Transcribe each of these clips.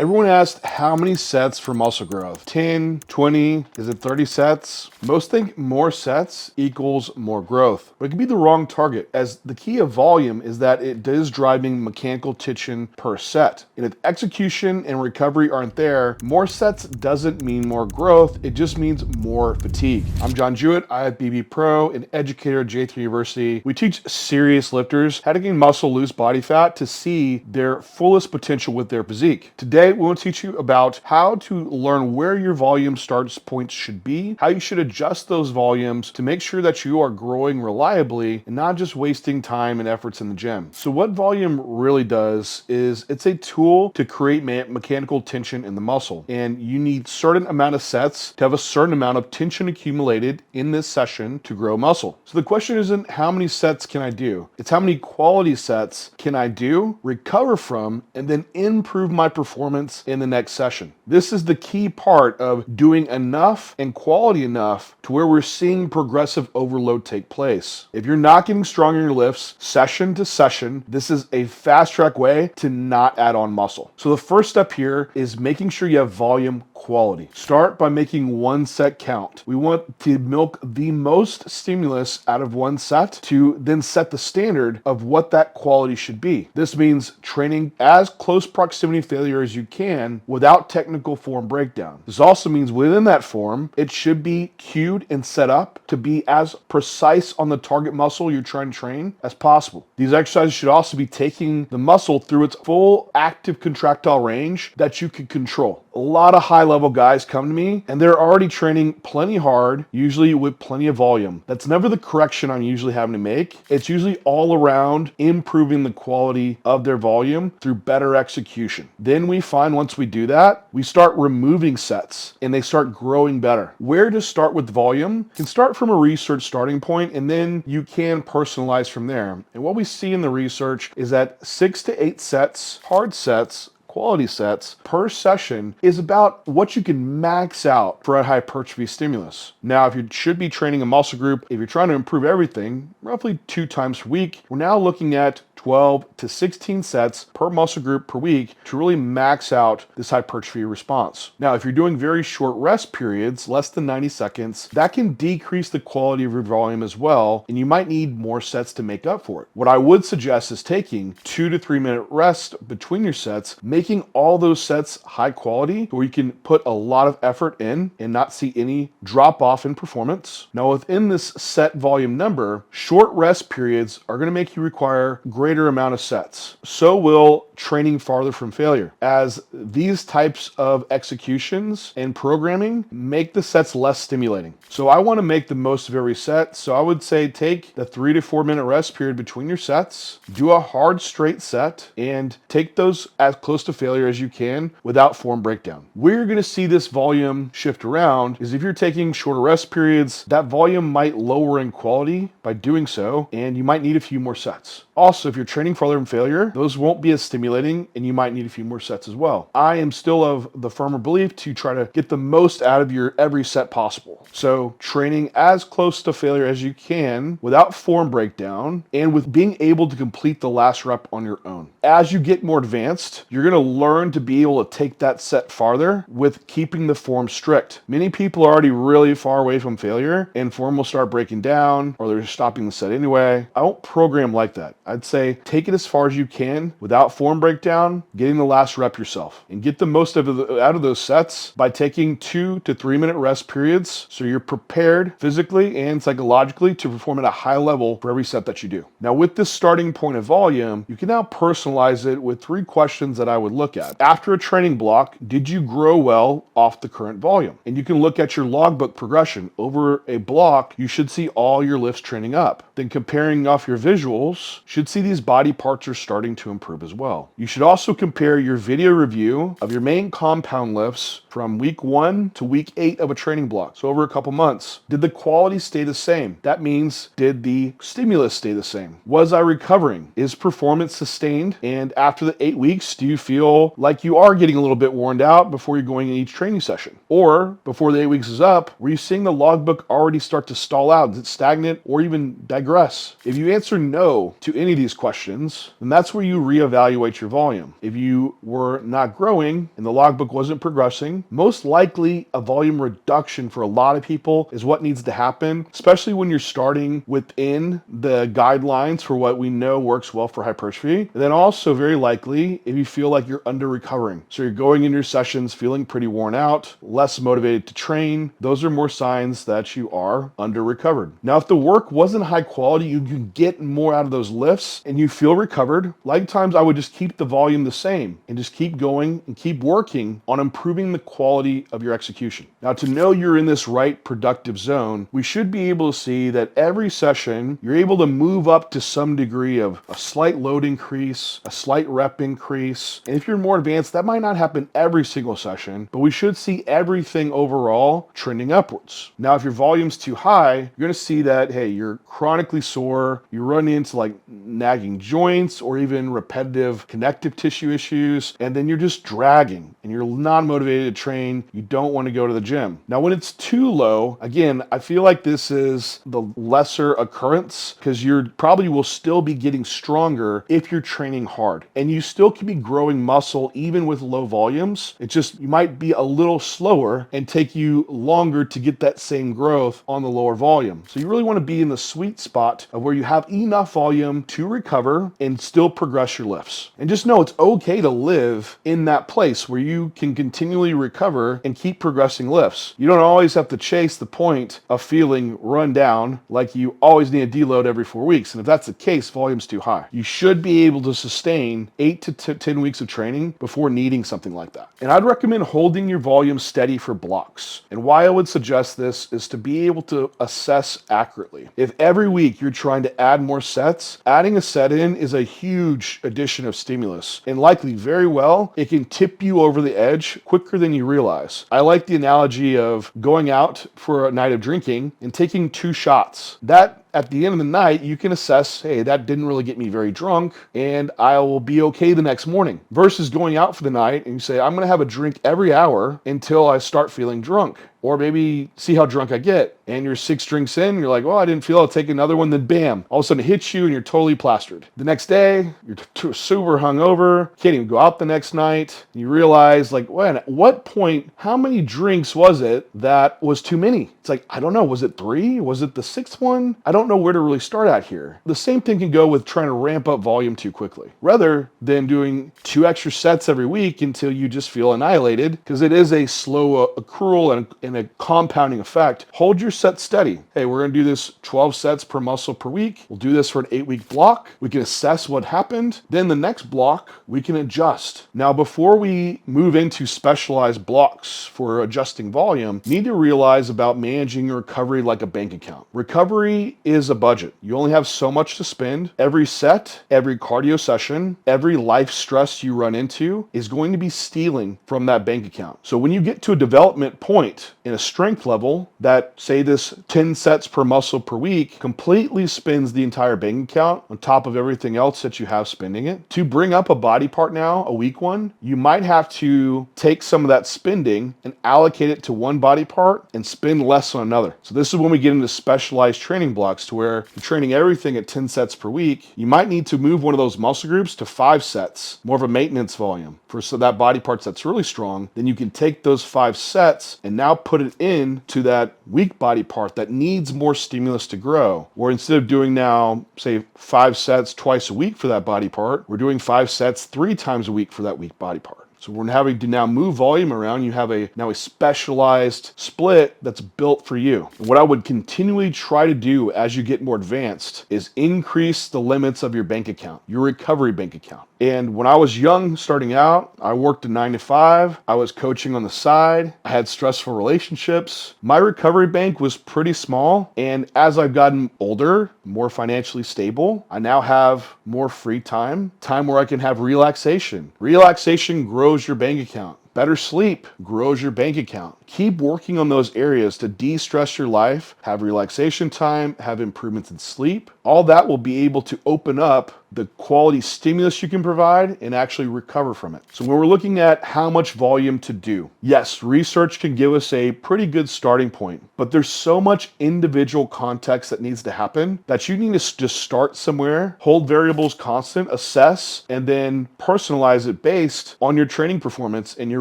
Everyone asked how many sets for muscle growth? 10, 20, is it 30 sets? Most think more sets equals more growth, but it can be the wrong target, as the key of volume is that it is driving mechanical tension per set. And if execution and recovery aren't there, more sets doesn't mean more growth, it just means more fatigue. I'm John Jewett, I have BB Pro, an educator at J3 University. We teach serious lifters how to gain muscle, lose body fat to see their fullest potential with their physique. Today, we want to teach you about how to learn where your volume starts points should be, how you should adjust those volumes to make sure that you are growing reliably and not just wasting time and efforts in the gym. So what volume really does is it's a tool to create mechanical tension in the muscle. And you need certain amount of sets to have a certain amount of tension accumulated in this session to grow muscle. So the question isn't how many sets can I do? It's how many quality sets can I do, recover from, and then improve my performance in the next session. This is the key part of doing enough and quality enough to where we're seeing progressive overload take place. If you're not getting stronger in your lifts session to session, this is a fast track way to not add on muscle. So the first step here is making sure you have volume quality. Start by making one set count. We want to milk the most stimulus out of one set to then set the standard of what that quality should be. This means training as close proximity failure as you can without technical form breakdown. This also means within that form, it should be cued and set up to be as precise on the target muscle you're trying to train as possible. These exercises should also be taking the muscle through its full active contractile range that you can control. A lot of high-level guys come to me and they're already training plenty hard, usually with plenty of volume. That's never the correction I'm usually having to make. It's usually all around improving the quality of their volume through better execution. Then we find once we do that, we start removing sets and they start growing better. Where to start with volume? You can start from a research starting point and then you can personalize from there. And what we see in the research is that 6 to 8 sets, hard sets, quality sets per session is about what you can max out for a hypertrophy stimulus. Now, if you should be training a muscle group, if you're trying to improve everything, roughly 2 times per week, we're now looking at 12 to 16 sets per muscle group per week to really max out this hypertrophy response. Now, if you're doing very short rest periods, less than 90 seconds, that can decrease the quality of your volume as well, and you might need more sets to make up for it. What I would suggest is taking 2 to 3 minute rest between your sets, making all those sets high quality where you can put a lot of effort in and not see any drop off in performance. Now, within this set volume number, short rest periods are going to make you require greater amount of sets. So will training farther from failure, as these types of executions and programming make the sets less stimulating. So I want to make the most of every set. So I would say take the 3 to 4 minute rest period between your sets, do a hard straight set, and take those as close to failure as you can without form breakdown. Where you're going to see this volume shift around is if you're taking shorter rest periods, that volume might lower in quality by doing so, and you might need a few more sets. Also, if you're training farther from failure, those won't be as stimulating and you might need a few more sets as well. I am still of the firmer belief to try to get the most out of your every set possible. So training as close to failure as you can without form breakdown and with being able to complete the last rep on your own. As you get more advanced, you're going to learn to be able to take that set farther with keeping the form strict. Many people are already really far away from failure and form will start breaking down or they're stopping the set anyway. I don't program like that. I'd say take it as far as you can without form breakdown, getting the last rep yourself, and get the most out of those sets by taking 2 to 3 minute rest periods so you're prepared physically and psychologically to perform at a high level for every set that you do. Now, with this starting point of volume, you can now personalize it with 3 questions that I would look at. After a training block, did you grow well off the current volume? And you can look at your logbook progression. Over a block, you should see all your lifts training up. Then comparing off your visuals, should see these body parts are starting to improve as well. You should also compare your video review of your main compound lifts from week 1 to week 8 of a training block. So over a couple months. Did the quality stay the same? That means, did the stimulus stay the same? Was I recovering? Is performance sustained? And after the 8 weeks, do you feel like you are getting a little bit worn out before you're going in each training session? Or before the 8 weeks is up, were you seeing the logbook already start to stall out? Is it stagnant or even digress? If you answer no to any of these questions, then that's where you reevaluate your volume. If you were not growing and the logbook wasn't progressing, most likely a volume reduction for a lot of people is what needs to happen, especially when you're starting within the guidelines for what we know works well for hypertrophy. And then also very likely if you feel like you're under recovering. So you're going in your sessions feeling pretty worn out, less motivated to train. Those are more signs that you are under recovered. Now, if the work wasn't high quality, you can get more out of those lifts and you feel recovered. Like times I would just keep the volume the same and just keep going and keep working on improving the quality of your execution. Now, to know you're in this right productive zone, we should be able to see that every session you're able to move up to some degree of a slight load increase, a slight rep increase. And if you're more advanced, that might not happen every single session, but we should see everything overall trending upwards. Now, if your volume's too high, you're going to see that, hey, you're chronically sore, you run into like nagging joints or even repetitive connective tissue issues, and then you're just dragging and you're not motivated to train. You don't want to go to the gym. Now, when it's too low, again, I feel like this is the lesser occurrence because you probably will still be getting stronger if you're training hard, and you still can be growing muscle even with low volumes. It's just you might be a little slower and take you longer to get that same growth on the lower volume. So you really want to be in the sweet spot of where you have enough volume to recover and still progress your lifts. And just know it's okay to live in that place where you can continually recover and keep progressing lifts. You don't always have to chase the point of feeling run down like you always need a deload every 4 weeks. And if that's the case, volume's too high. You should be able to sustain 8 to 10 weeks of training before needing something like that. And I'd recommend holding your volume steady for blocks. And why I would suggest this is to be able to assess accurately. If every week you're trying to add more sets, adding a set in is a huge addition of stimulus, and likely very well, it can tip you over the edge quicker than you realize. I like the analogy of going out for a night of drinking and taking 2 shots. That at the end of the night, you can assess, hey, that didn't really get me very drunk, and I will be okay the next morning. Versus going out for the night and you say, I'm going to have a drink every hour until I start feeling drunk. Or maybe see how drunk I get. And you're 6 drinks in, you're like, well, I didn't feel I'll take another one. Then bam, all of a sudden it hits you and you're totally plastered. The next day, you're super hungover, can't even go out the next night. You realize, like, well, at what point, how many drinks was it that was too many? It's like, I don't know, was it 3? Was it the 6th one? I don't know where to really start at here. The same thing can go with trying to ramp up volume too quickly, rather than doing 2 extra sets every week until you just feel annihilated, because it is a slow accrual and a compounding effect. Hold your set steady. Hey, we're going to do this 12 sets per muscle per week. We'll do this for an 8-week block. We can assess what happened. Then the next block, we can adjust. Now, before we move into specialized blocks for adjusting volume, you need to realize about managing your recovery like a bank account. Recovery is a budget. You only have so much to spend. Every set, every cardio session, every life stress you run into is going to be stealing from that bank account. So when you get to a development point in a strength level that, say, this 10 sets per muscle per week completely spins the entire bank account on top of everything else that you have spending it. To bring up a body part now, a weak one, you might have to take some of that spending and allocate it to one body part and spend less on another. So this is when we get into specialized training blocks, to where you're training everything at 10 sets per week. You might need to move one of those muscle groups to 5 sets, more of a maintenance volume for so that body part that's really strong. Then you can take those 5 sets and now put it in to that weak body part that needs more stimulus to grow. Or instead of doing now, say, 5 sets twice a week for that body part, we're doing 5 sets 3 times a week for that weak body part. So we're having to now move volume around. You have now a specialized split that's built for you. And what I would continually try to do as you get more advanced is increase the limits of your bank account, your recovery bank account. And when I was young, starting out, I worked a 9 to 5. I was coaching on the side. I had stressful relationships. My recovery bank was pretty small. And as I've gotten older, more financially stable, I now have more free time where I can have relaxation. Relaxation grows your bank account. Better sleep grows your bank account. Keep working on those areas to de-stress your life, have relaxation time, have improvements in sleep. All that will be able to open up the quality stimulus you can provide, and actually recover from it. So when we're looking at how much volume to do, yes, research can give us a pretty good starting point, but there's so much individual context that needs to happen that you need to just start somewhere, hold variables constant, assess, and then personalize it based on your training performance and your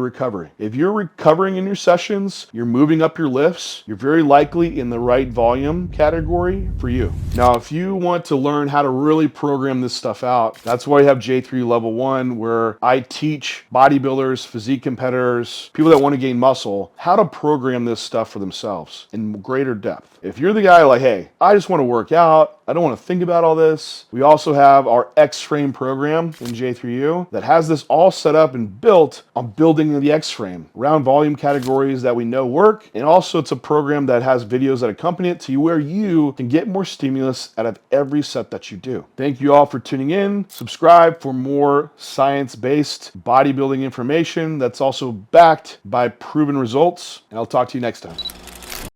recovery. If you're recovering in your sessions, you're moving up your lifts, you're very likely in the right volume category for you. Now, if you want to learn how to really program this stuff out, that's why I have J3 Level 1, where I teach bodybuilders, physique competitors, people that want to gain muscle, how to program this stuff for themselves in greater depth. If you're the guy like, hey, I just want to work out, I don't want to think about all this, we also have our X-Frame program in J3U that has this all set up and built on building the X-Frame around volume categories that we know work. And also it's a program that has videos that accompany it to where you can get more stimulus out of every set that you do. Thank you all for tuning in. Subscribe for more science-based bodybuilding information that's also backed by proven results. And I'll talk to you next time.